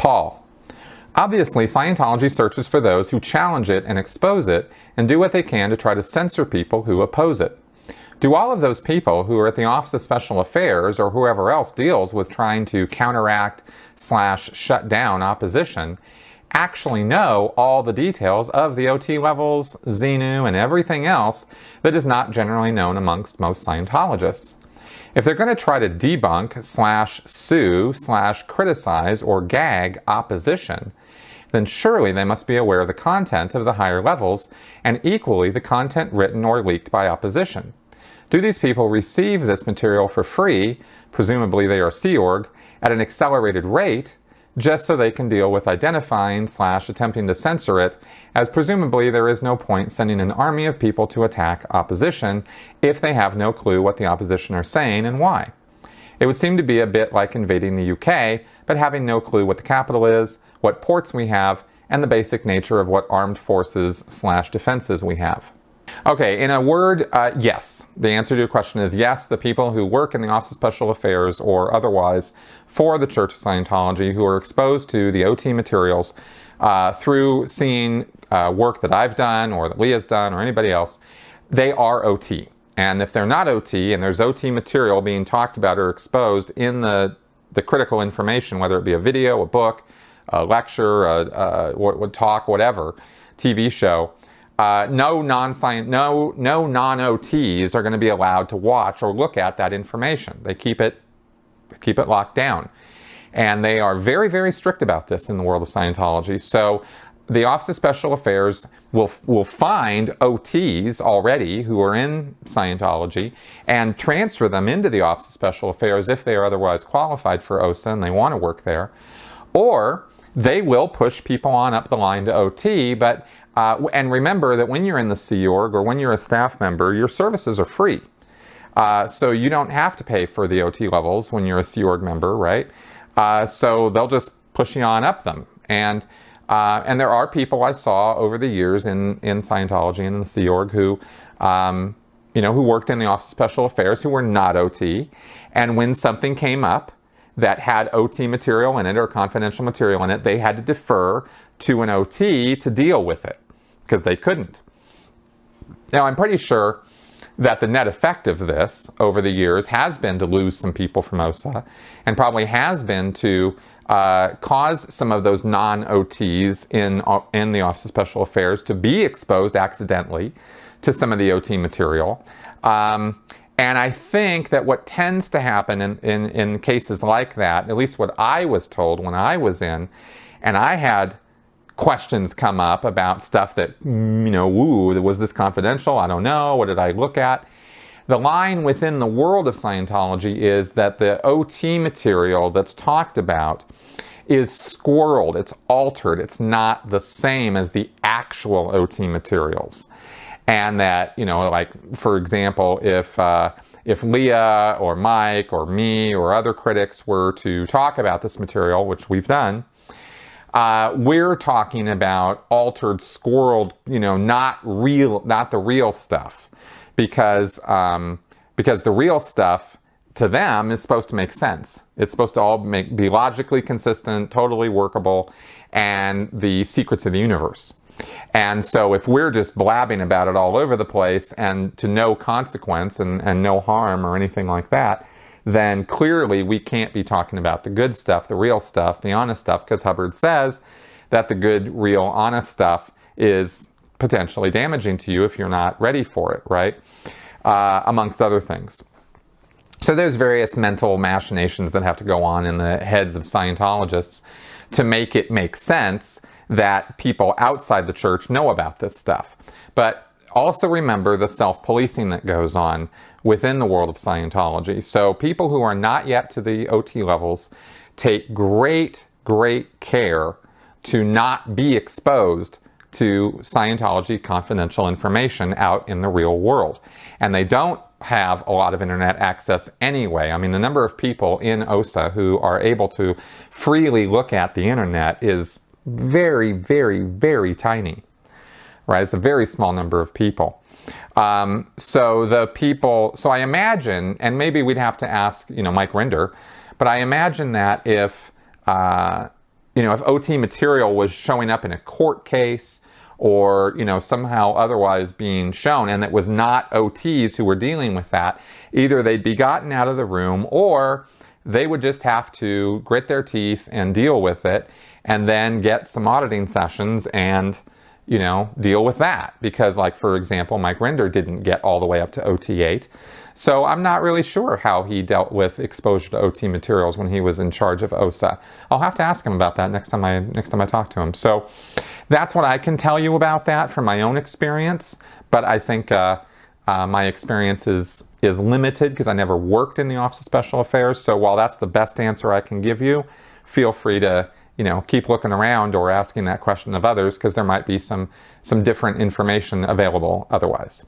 Paul. Obviously, Scientology searches for those who challenge it and expose it and do what they can to try to censor people who oppose it. Do all of those people who are at the Office of Special Affairs or whoever else deals with trying to counteract/shut down opposition actually know all the details of the OT levels, Xenu, and everything else that is not generally known amongst most Scientologists? If they're going to try to debunk/sue/criticize or gag opposition, then surely they must be aware of the content of the higher levels and equally the content written or leaked by opposition. Do these people receive this material for free, presumably they are Sea Org, at an accelerated rate, just so they can deal with identifying/attempting to censor it, as presumably there is no point sending an army of people to attack opposition if they have no clue what the opposition are saying and why? It would seem to be a bit like invading the UK, but having no clue what the capital is, what ports we have, and the basic nature of what armed forces/defenses we have. Okay, in a word, yes. The answer to your question is yes. The people who work in the Office of Special Affairs or otherwise for the Church of Scientology who are exposed to the OT materials through seeing work that I've done or that Leah's done or anybody else, they are OT. And if they're not OT and there's OT material being talked about or exposed in the critical information, whether it be a video, a book, a lecture, a talk, whatever, TV show, no non-OTs are going to be allowed to watch or look at that information. They keep it locked down. And they are very, very strict about this in the world of Scientology. So the Office of Special Affairs will find OTs already who are in Scientology and transfer them into the Office of Special Affairs if they are otherwise qualified for OSA and they want to work there. Or they will push people on up the line to OT, but and remember that when you're in the Sea Org or when you're a staff member, your services are free. So you don't have to pay for the OT levels when you're a Sea Org member, right? So they'll just push you on up them. And there are people I saw over the years in Scientology and in the Sea Org who, who worked in the Office of Special Affairs who were not OT. And when something came up that had OT material in it or confidential material in it, they had to defer to an OT to deal with it because they couldn't. Now, I'm pretty sure that the net effect of this over the years has been to lose some people from OSA and probably has been to cause some of those non-OTs in the Office of Special Affairs to be exposed accidentally to some of the OT material. And I think that what tends to happen in cases like that, at least what I was told when I was in, and I had questions come up about stuff that, was this confidential? I don't know. What did I look at? The line within the world of Scientology is that the OT material that's talked about is squirreled, it's altered, it's not the same as the actual OT materials. And that, like, for example, if Leah or Mike or me or other critics were to talk about this material, which we've done, we're talking about altered, squirreled, not the real stuff, because the real stuff to them is supposed to make sense. It's supposed to all be logically consistent, totally workable, and the secrets of the universe. And so if we're just blabbing about it all over the place and to no consequence and no harm or anything like that, then clearly we can't be talking about the good stuff, the real stuff, the honest stuff, because Hubbard says that the good, real, honest stuff is potentially damaging to you if you're not ready for it, right? Amongst other things. So there's various mental machinations that have to go on in the heads of Scientologists to make it make sense that people outside the church know about this stuff. But also remember the self-policing that goes on within the world of Scientology. So people who are not yet to the OT levels take great, great care to not be exposed to Scientology confidential information out in the real world. And they don't have a lot of internet access anyway. I mean, the number of people in OSA who are able to freely look at the internet is very, very, very tiny, right? It's a very small number of people. So I imagine, and maybe we'd have to ask, Mike Rinder, but I imagine that if if OT material was showing up in a court case or, somehow otherwise being shown, and it was not OTs who were dealing with that, either they'd be gotten out of the room or they would just have to grit their teeth and deal with it and then get some auditing sessions and, deal with that. Because, like, for example, Mike Rinder didn't get all the way up to OT8. So I'm not really sure how he dealt with exposure to OT materials when he was in charge of OSA. I'll have to ask him about that next time I talk to him. So that's what I can tell you about that from my own experience. But I think my experience is limited because I never worked in the Office of Special Affairs. So while that's the best answer I can give you, feel free to keep looking around or asking that question of others, because there might be some different information available otherwise.